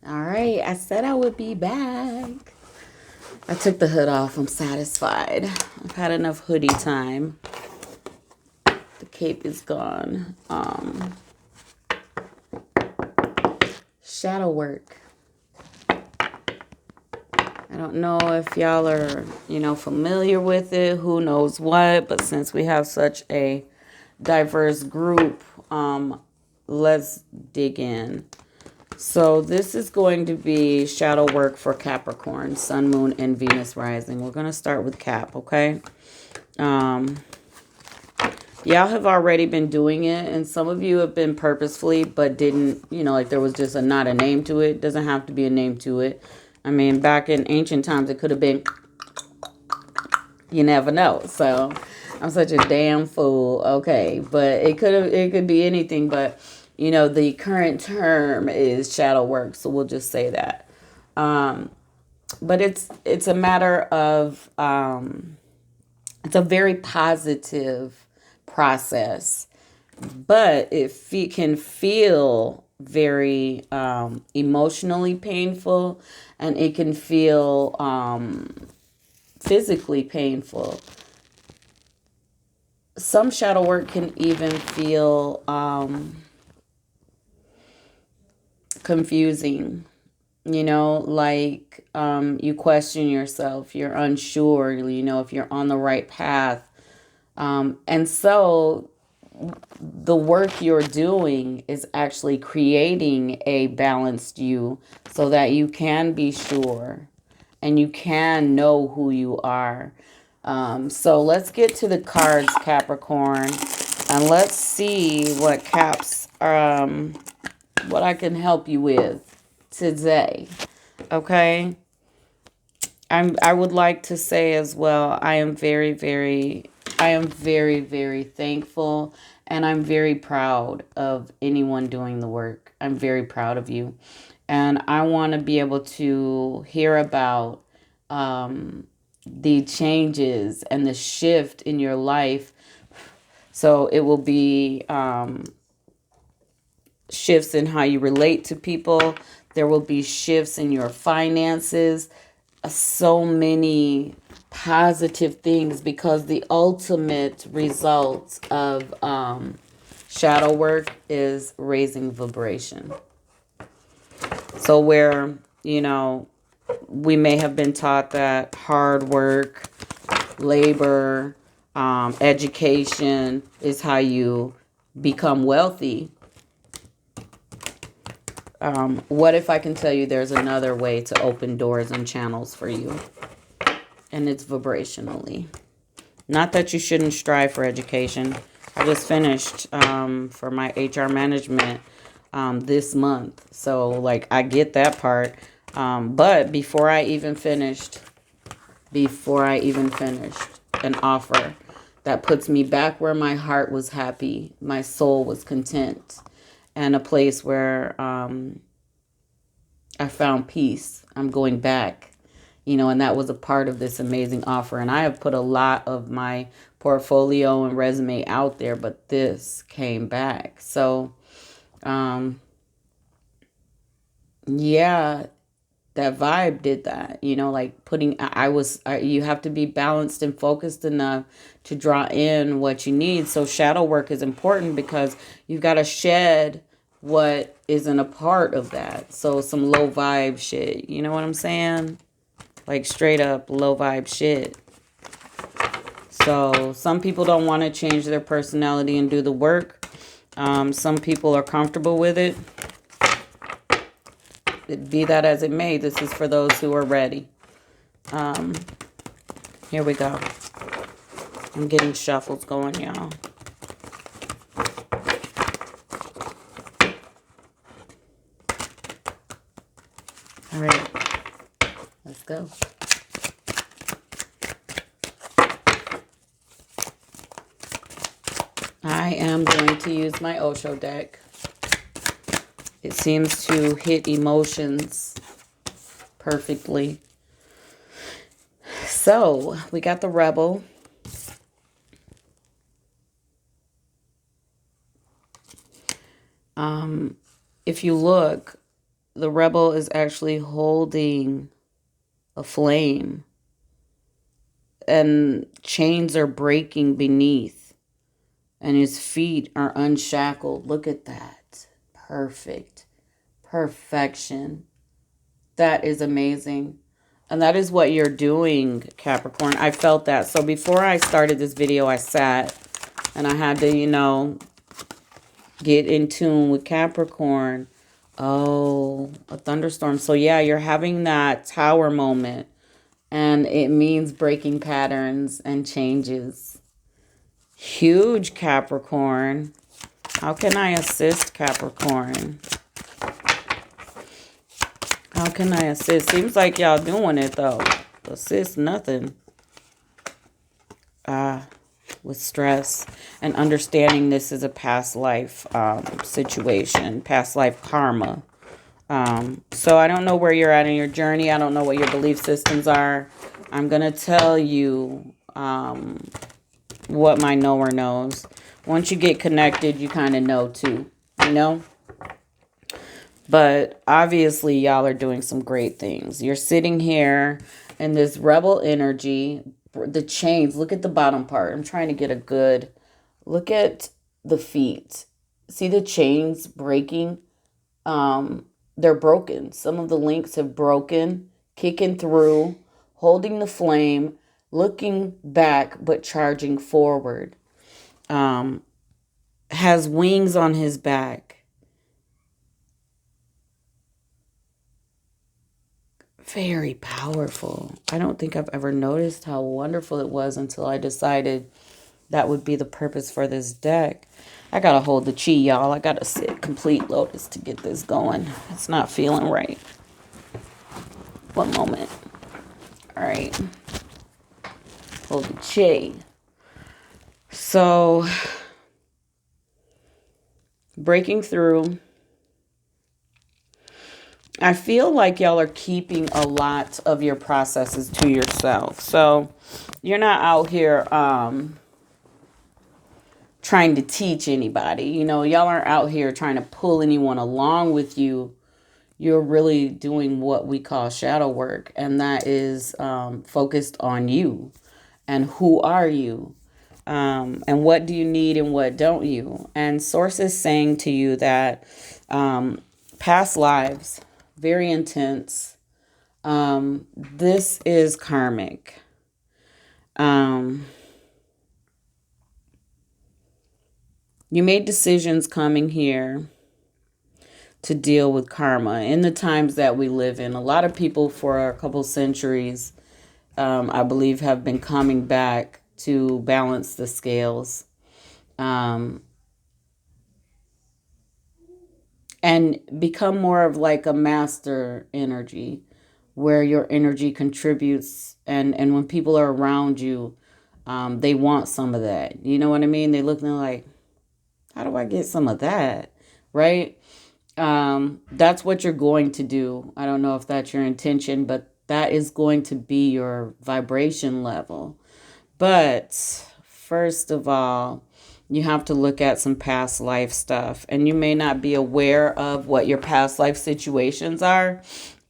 All right, I said I would be back. I took the hood off. I'm satisfied. I've had enough hoodie time. The cape is gone. Shadow work. I don't know if y'all are, familiar with it, who knows what, but since we have such a diverse group, let's dig in. So this is going to be shadow work for Capricorn, Sun, Moon, and Venus rising. We're going to start with Cap, okay? Y'all have already been doing it, and some of you have been purposefully, but didn't, like there was just not a name to it. Doesn't have to be a name to it. I mean, back in ancient times, it could have been, you never know. So I'm such a damn fool. Okay. But it could be anything, but the current term is shadow work. So we'll just say that. But it's a matter of, it's a very positive process, but it can feel very emotionally painful, and it can feel physically painful. Some shadow work can even feel confusing, like you question yourself, you're unsure, if you're on the right path. And so the work you're doing is actually creating a balanced you so that you can be sure and you can know who you are. So let's get to the cards, Capricorn, and let's see what what I can help you with today. Okay. I would like to say as well, I am very, very thankful, and I'm very proud of anyone doing the work. I'm very proud of you. And I want to be able to hear about the changes and the shift in your life. So it will be shifts in how you relate to people. There will be shifts in your finances. So many positive things, because the ultimate result of shadow work is raising vibration. So where, we may have been taught that hard work, labor, education is how you become wealthy. What if I can tell you there's another way to open doors and channels for you? And it's vibrationally. Not that you shouldn't strive for education. I just finished for my HR management this month. So, like, I get that part. But before I even finished an offer that puts me back where my heart was happy, my soul was content, and a place where I found peace. I'm going back, and that was a part of this amazing offer. And I have put a lot of my portfolio and resume out there, but this came back. So, yeah, that vibe did that, like you have to be balanced and focused enough to draw in what you need. So shadow work is important because you've got to shed what isn't a part of that. So some low vibe shit, you know what I'm saying? Like straight up low vibe shit. So some people don't want to change their personality and do the work. Some people are comfortable with it. Be that as it may, this is for those who are ready. Here we go. I'm getting shuffles going, y'all. All right, let's go. I am going to use my Osho deck. It seems to hit emotions perfectly. So we got the Rebel. If you look, the rebel is actually holding a flame, and chains are breaking beneath, and his feet are unshackled. Look at that. Perfect. Perfection. That is amazing. And that is what you're doing, Capricorn. I felt that. So before I started this video, I sat and I had to, get in tune with Capricorn. Oh, a thunderstorm. So yeah, you're having that tower moment, and it means breaking patterns and changes. Huge, Capricorn. How can I assist, Capricorn? How can I assist? Seems like y'all doing it, though. Assist nothing. With stress and understanding this is a past life situation, past life karma. So I don't know where you're at in your journey. I don't know what your belief systems are. I'm going to tell you what my knower knows. Once you get connected, you kind of know too, But obviously, y'all are doing some great things. You're sitting here in this rebel energy. The chains, look at the bottom part. I'm trying to get a good look at the feet. See the chains breaking? They're broken. Some of the links have broken, kicking through, holding the flame, looking back, but charging forward. Has wings on his back. Very powerful. I don't think I've ever noticed how wonderful it was until I decided that would be the purpose for this deck. I gotta hold the chi, y'all. I gotta sit complete lotus to get this going. It's not feeling right. One moment. All right. Hold the chi. So, breaking through. I feel like y'all are keeping a lot of your processes to yourself. So, you're not out here trying to teach anybody. Y'all aren't out here trying to pull anyone along with you. You're really doing what we call shadow work, and that is focused on you and who are you, and what do you need and what don't you. And Source is saying to you that past lives, very intense. This is karmic. You made decisions coming here to deal with karma in the times that we live in. A lot of people for a couple centuries, I believe, have been coming back to balance the scales, and become more of like a master energy, where your energy contributes, and when people are around you, they want some of that. You know what I mean? They look and they're like, how do I get some of that? Right? That's what you're going to do. I don't know if that's your intention, but that is going to be your vibration level. But first of all, you have to look at some past life stuff, and you may not be aware of what your past life situations are.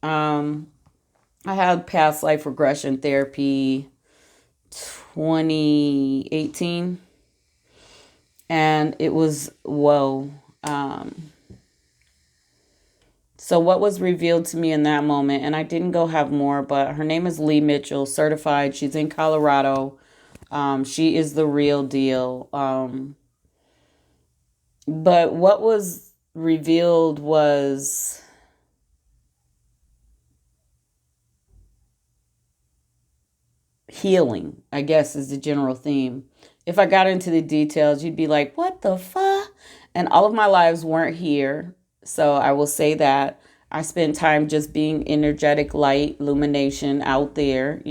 I had past life regression therapy 2018, and it was whoa. So what was revealed to me in that moment, and I didn't go have more, but her name is Lee Mitchell, certified. She's in Colorado. She is the real deal. But what was revealed was healing, I guess, is the general theme. If I got into the details, you'd be like, what the fuck? And all of my lives weren't here. So I will say that I spent time just being energetic light, lumination out there,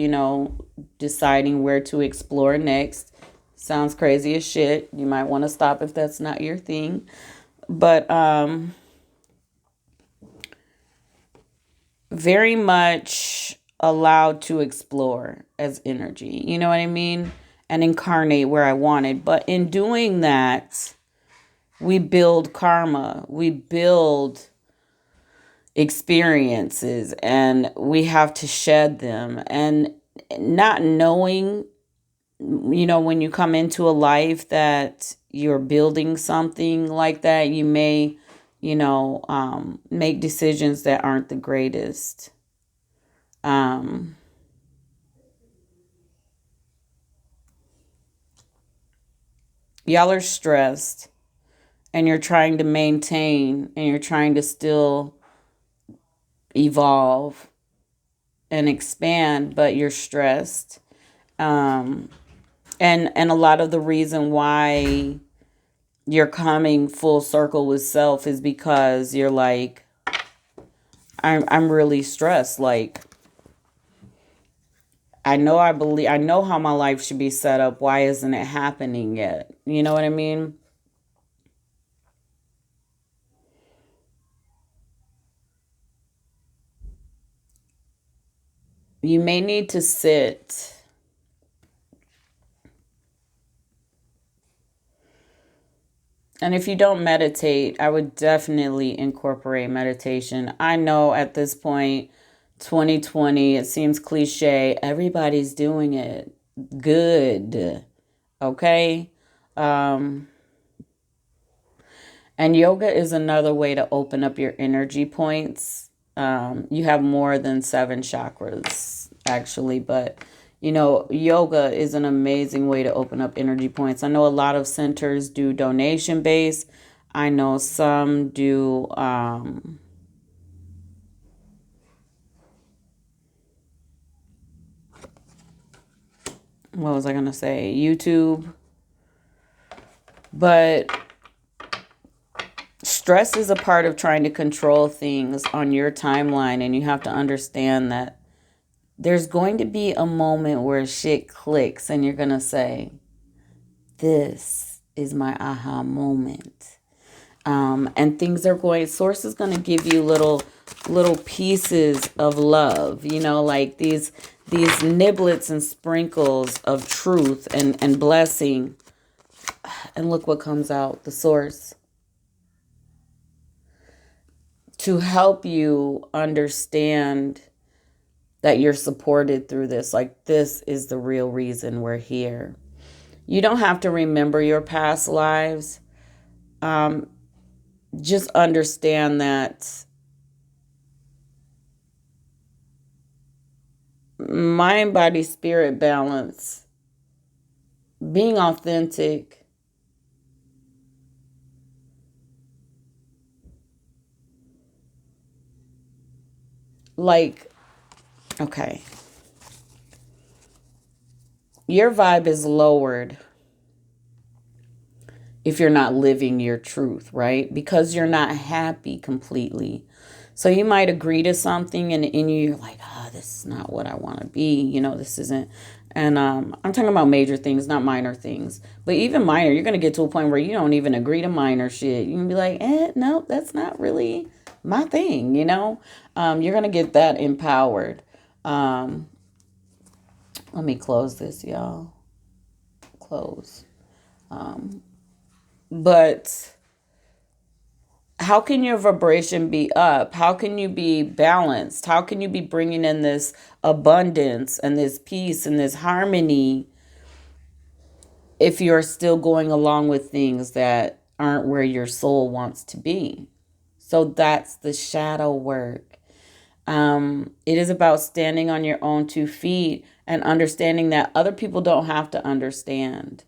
deciding where to explore next. Sounds crazy as shit. You might want to stop if that's not your thing. But very much allowed to explore as energy. You know what I mean? And incarnate where I wanted. But in doing that, we build karma. We build experiences, and we have to shed them. And not knowing, when you come into a life that you're building something like that, you may, make decisions that aren't the greatest. Um, y'all are stressed, and you're trying to maintain, and you're trying to still evolve and expand, but you're stressed. Um, and a lot of the reason why you're coming full circle with self is because you're like, I'm really stressed. Like, I know how my life should be set up. Why isn't it happening yet? You know what I mean? You may need to sit. And if you don't meditate, I would definitely incorporate meditation. I know at this point, 2020, it seems cliche. Everybody's doing it. Good. Okay? Um, and yoga is another way to open up your energy points. You have more than seven chakras, actually, but yoga is an amazing way to open up energy points. I know a lot of centers do donation based. I know some do, what was I going to say? YouTube. But stress is a part of trying to control things on your timeline, and you have to understand that there's going to be a moment where shit clicks and you're going to say, this is my aha moment. And things are going, source is going to give you little pieces of love, like these niblets and sprinkles of truth and blessing. And look what comes out, the source, to help you understand that you're supported through this. Like, this is the real reason we're here. You don't have to remember your past lives. Um, just understand that mind, body, spirit balance, being authentic, like, okay, your vibe is lowered if you're not living your truth, right? Because you're not happy completely. So you might agree to something, and in you, you're like, this is not what I want to be. This isn't. And I'm talking about major things, not minor things. But even minor, you're going to get to a point where you don't even agree to minor shit. You can be like, no, that's not really my thing, You're going to get that empowered. Let me close this, y'all. Close. But how can your vibration be up? How can you be balanced? How can you be bringing in this abundance and this peace and this harmony if you're still going along with things that aren't where your soul wants to be? So that's the shadow work. It is about standing on your own 2 feet and understanding that other people don't have to understand.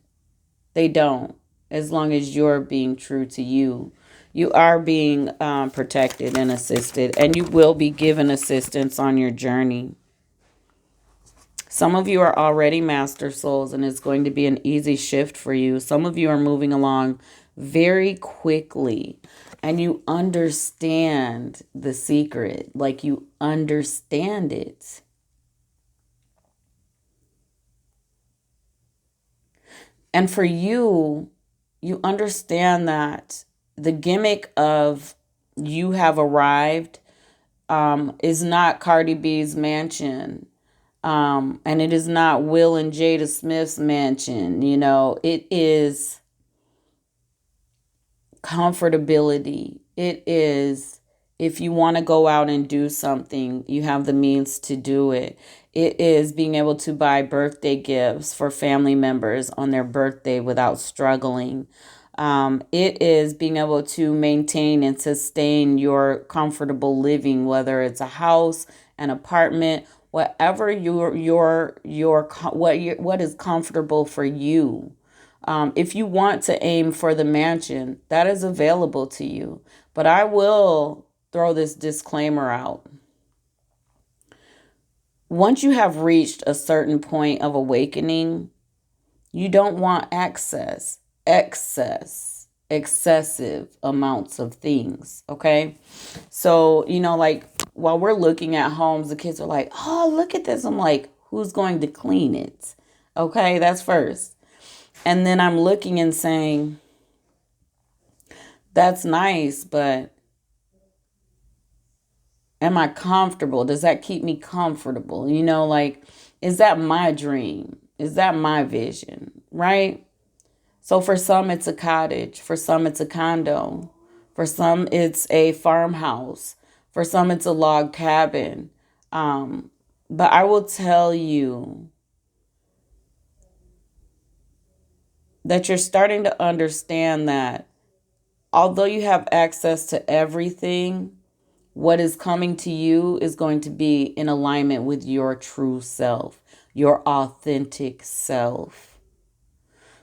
They don't, as long as you're being true to you. You are being protected and assisted, and you will be given assistance on your journey. Some of you are already master souls, and it's going to be an easy shift for you. Some of you are moving along very quickly, and you understand the secret, like you understand it. And for you, you understand that the gimmick of you have arrived is not Cardi B's mansion. And it is not Will and Jada Smith's mansion. It is comfortability. It is If you want to go out and do something, you have the means to do it. It is being able to buy birthday gifts for family members on their birthday without struggling. It is being able to maintain and sustain your comfortable living, whether it's a house, an apartment, whatever what is comfortable for you. If you want to aim for the mansion, that is available to you. But I will throw this disclaimer out. Once you have reached a certain point of awakening, you don't want excessive amounts of things. Okay. So, like while we're looking at homes, the kids are like, oh, look at this. I'm like, who's going to clean it? Okay. That's first. And then I'm looking and saying, that's nice, but am I comfortable? Does that keep me comfortable? Like, is that my dream? Is that my vision? Right? So for some, it's a cottage. For some, it's a condo. For some, it's a farmhouse. For some, it's a log cabin. But I will tell you that you're starting to understand that although you have access to everything, what is coming to you is going to be in alignment with your true self, your authentic self.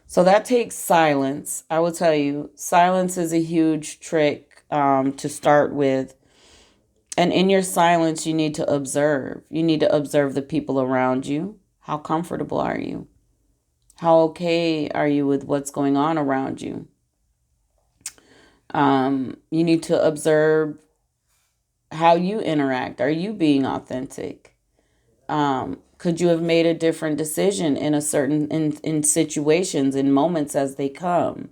So that takes silence. I will tell you, silence is a huge trick to start with. And in your silence, you need to observe. You need to observe the people around you. How comfortable are you? How okay are you with what's going on around you? You need to observe how you interact. Are you being authentic? Could you have made a different decision in in situations, in moments as they come?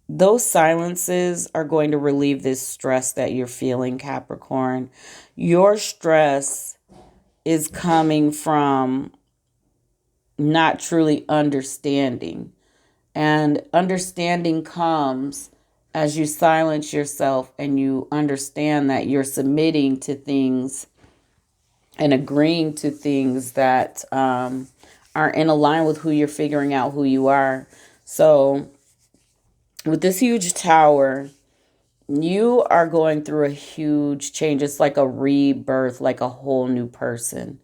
Those silences are going to relieve this stress that you're feeling, Capricorn. Your stress is coming from not truly understanding. And understanding comes as you silence yourself and you understand that you're submitting to things and agreeing to things that are in line with who you're figuring out who you are. So with this huge tower, you are going through a huge change. It's like a rebirth, like a whole new person.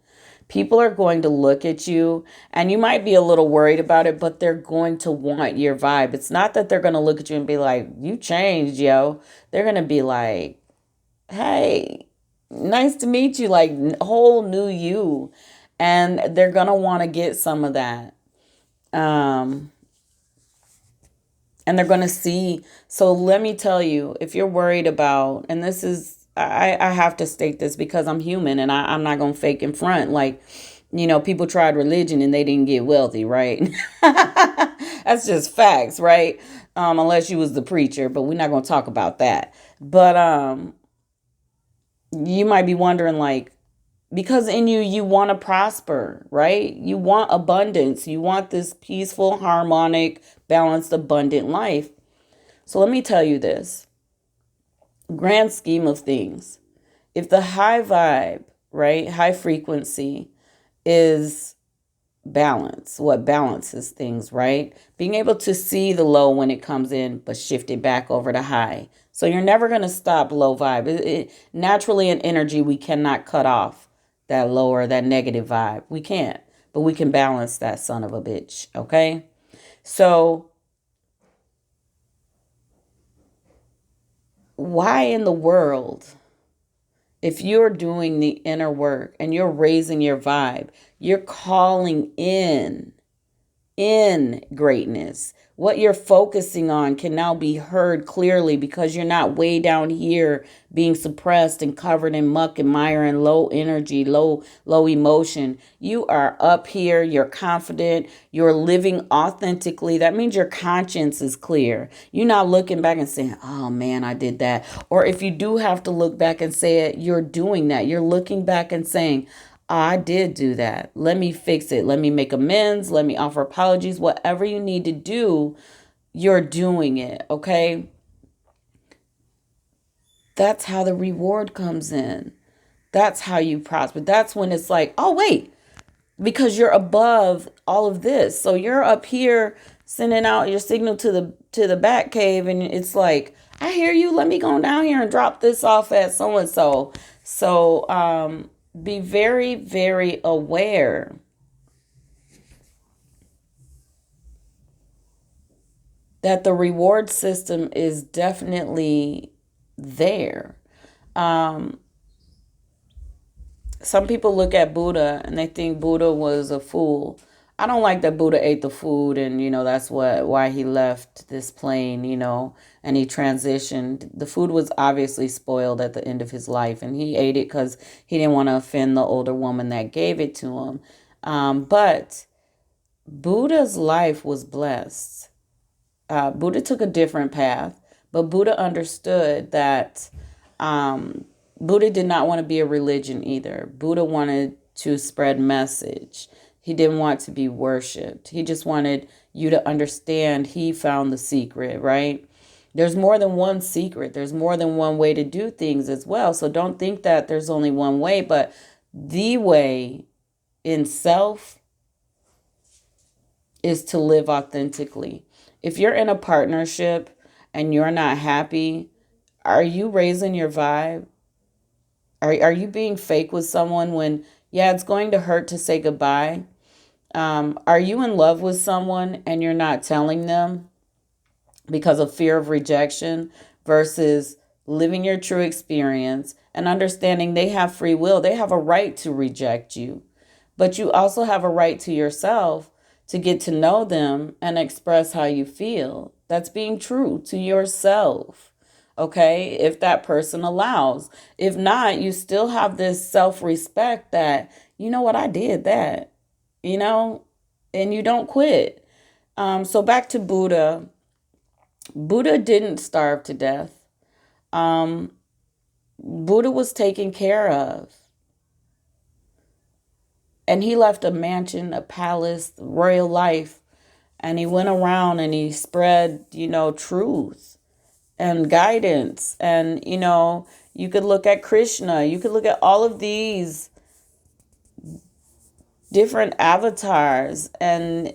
People are going to look at you and you might be a little worried about it, but they're going to want your vibe. It's not that they're going to look at you and be like, you changed, yo. They're going to be like, hey, nice to meet you, like whole new you. And they're going to want to get some of that. And they're going to see. So let me tell you, if you're worried about, and this is, I have to state this because I'm human and I'm not going to fake in front. Like, people tried religion and they didn't get wealthy, right? That's just facts, right? Unless you was the preacher, but we're not going to talk about that. But you might be wondering, like, because in you want to prosper, right? You want abundance. You want this peaceful, harmonic, balanced, abundant life. So let me tell you this. Grand scheme of things. If the high vibe, right, high frequency is balance, what balances things, right? Being able to see the low when it comes in, but shift it back over to high. So you're never going to stop low vibe. Naturally in energy, we cannot cut off that lower, that negative vibe. We can't, but we can balance that son of a bitch. Okay. So why in the world, if you're doing the inner work and you're raising your vibe, you're calling in greatness. What you're focusing on can now be heard clearly because you're not way down here being suppressed and covered in muck and mire and low energy, low emotion. You are up here, you're confident, you're living authentically. That means your conscience is clear. You're not looking back and saying, oh man, I did that. Or if you do have to look back and say it, you're doing that. You're looking back and saying, I did do that. Let me fix it. Let me make amends. Let me offer apologies. Whatever you need to do, you're doing it. Okay. That's how the reward comes in. That's how you prosper. That's when it's like, oh, wait, because you're above all of this. So you're up here sending out your signal to the back cave, and it's like, I hear you. Let me go down here and drop this off at so and so. So be very, very aware that the reward system is definitely there. Some people look at Buddha and they think Buddha was a fool. I don't like that Buddha ate the food, and that's why he left this plane, and he transitioned. The food was obviously spoiled at the end of his life, and he ate it because he didn't want to offend the older woman that gave it to him. But Buddha's life was blessed. Buddha took a different path, but Buddha understood that Buddha did not want to be a religion either. Buddha wanted to spread message. He didn't want to be worshipped. He just wanted you to understand he found the secret, right? There's more than one secret. There's more than one way to do things as well. So don't think that there's only one way, but the way in self is to live authentically. If you're in a partnership and you're not happy, are you raising your vibe? Are you being fake with someone when, yeah, it's going to hurt to say goodbye? Are you in love with someone and you're not telling them because of fear of rejection, versus living your true experience and understanding they have free will? They have a right to reject you, but you also have a right to yourself to get to know them and express how you feel. That's being true to yourself. Okay, if that person allows. If not, you still have this self-respect that, you know what, I did that, and you don't quit. So back to Buddha. Buddha didn't starve to death. Buddha was taken care of. And he left a mansion, a palace, royal life. And he went around and he spread, truth and guidance. And, you could look at Krishna. You could look at all of these different avatars, and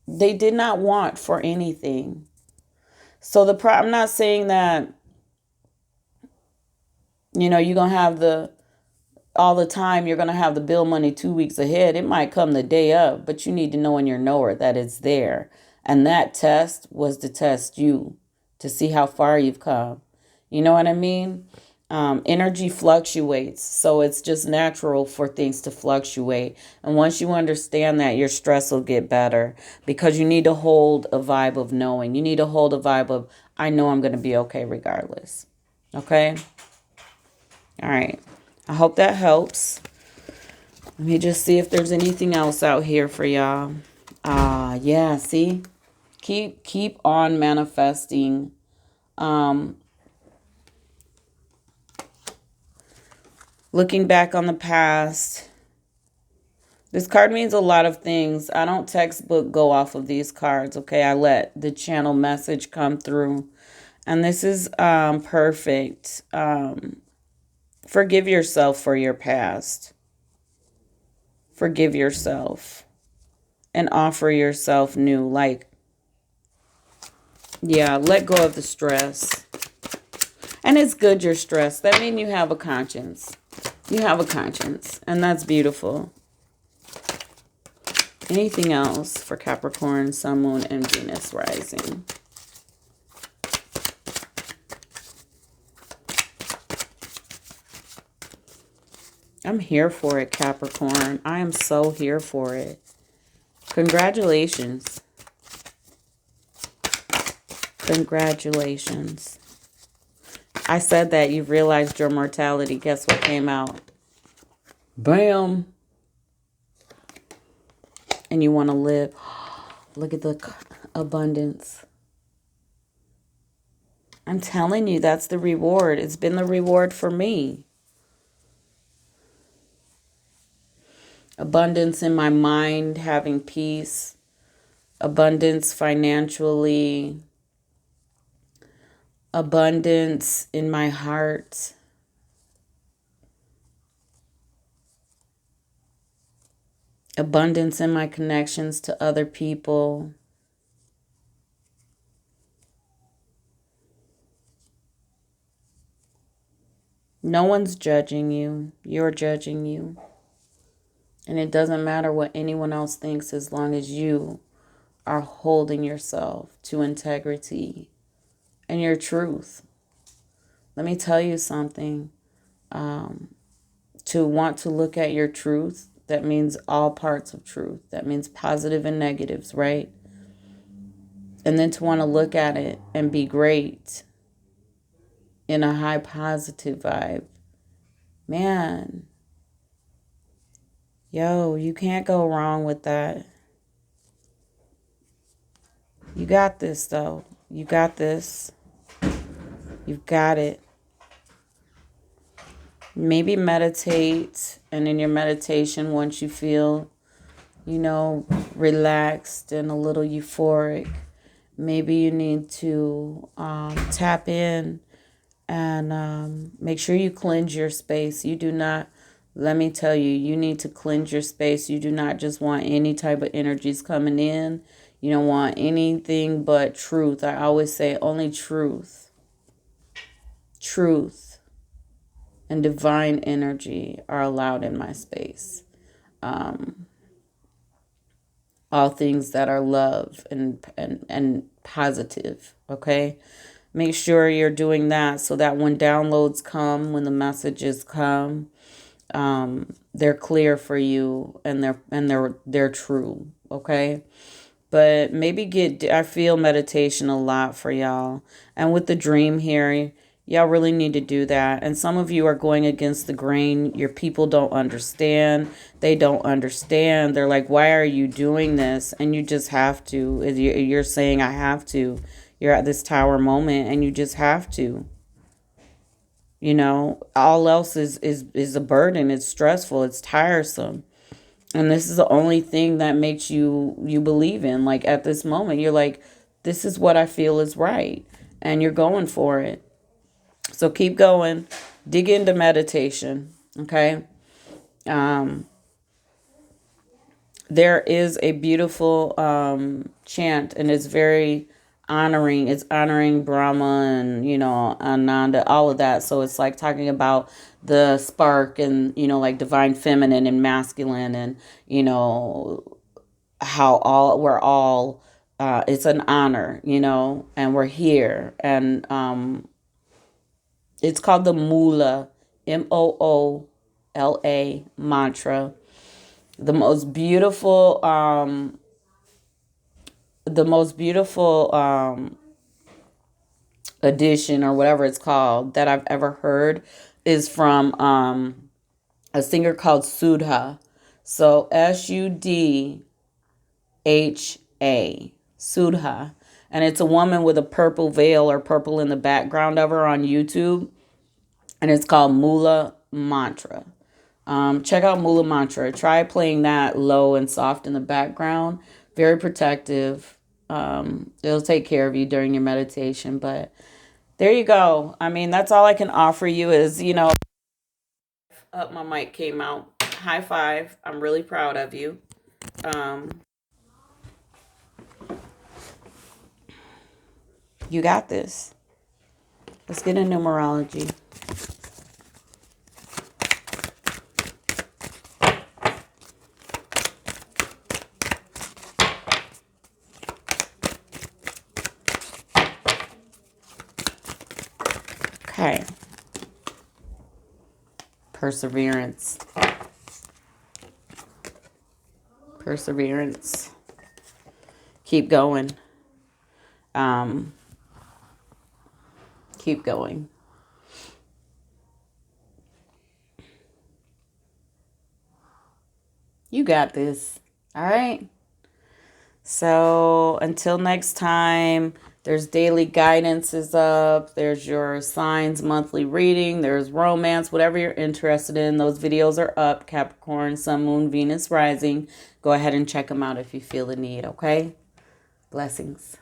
they did not want for anything. So I'm not saying that, you're going to have all the time, you're going to have the bill money 2 weeks ahead. It might come the day of, but you need to know in your knower that it's there. And that test was to test you, to see how far you've come. You know what I mean? Energy fluctuates, so it's just natural for things to fluctuate. And once you understand that, your stress will get better, because you need to hold a vibe of knowing. You need to hold a vibe of, I know I'm going to be okay regardless. Okay? All right. I hope that helps. Let me just see if there's anything else out here for y'all. Yeah, see? Keep on manifesting. Looking back on the past. This card means a lot of things. I don't textbook go off of these cards, okay? I let the channel message come through. And this is perfect. Forgive yourself for your past. Forgive yourself. And offer yourself new. Like, yeah, let go of the stress. And it's good you're stressed. That means you have a conscience. You have a conscience. And that's beautiful. Anything else for Capricorn, Sun, Moon, and Venus rising? I'm here for it, Capricorn. I am so here for it. Congratulations. Congratulations. I said that you've realized your mortality. Guess what came out? Bam. And you want to live. Look at the abundance. I'm telling you, that's the reward. It's been the reward for me. Abundance in my mind, having peace. Abundance financially. abundance in my heart, abundance in my connections to other people. No one's judging you. You're judging you. And it doesn't matter what anyone else thinks as long as you are holding yourself to integrity and your truth. Let me tell you something. To want to look at your truth, that means all parts of truth. That means positive and negatives, right? And then to want to look at it and be great in a high positive vibe. Man, yo, you can't go wrong with that. You got this, though. You got this. You've got it. Maybe meditate, and in your meditation, once you feel, relaxed and a little euphoric, maybe you need to tap in and make sure you cleanse your space. You do not, let me tell you, you need to cleanse your space. You do not just want any type of energies coming in. You don't want anything but truth. I always say only truth. Truth and divine energy are allowed in my space. All things that are love and positive, okay? Make sure you're doing that so that when downloads come, when the messages come, they're clear for you and they're true, okay? But maybe I feel meditation a lot for y'all. And with the dream here, y'all really need to do that. And some of you are going against the grain. Your people don't understand. They don't understand. They're like, why are you doing this? And you just have to. You're saying, I have to. You're at this tower moment and you just have to. All else is a burden. It's stressful. It's tiresome. And this is the only thing that makes you believe in. Like at this moment, you're like, this is what I feel is right. And you're going for it. So keep going. Dig into meditation. Okay. There is a beautiful chant, and it's very honoring. It's honoring Brahma and, Ananda, all of that. So it's like talking about the spark and, like divine feminine and masculine and, how we're all, it's an honor, and we're here. And it's called the Moola, Moola mantra. The most beautiful, edition or whatever it's called that I've ever heard is from a singer called Sudha. So Sudha, Sudha. And it's a woman with a purple veil or purple in the background of her on YouTube. And it's called Moola Mantra. Check out Moola Mantra. Try playing that low and soft in the background. Very protective. It'll take care of you during your meditation. But there you go. I mean, that's all I can offer you is, up my mic came out. High five. I'm really proud of you. You got this. Let's get into numerology. Okay. Perseverance. Perseverance. Keep going. Keep going. You got this. All right. So until next time, there's daily guidance is up. There's your signs monthly reading. There's romance, whatever you're interested in. Those videos are up. Capricorn, Sun, Moon, Venus, Rising. Go ahead and check them out if you feel the need. Okay. Blessings.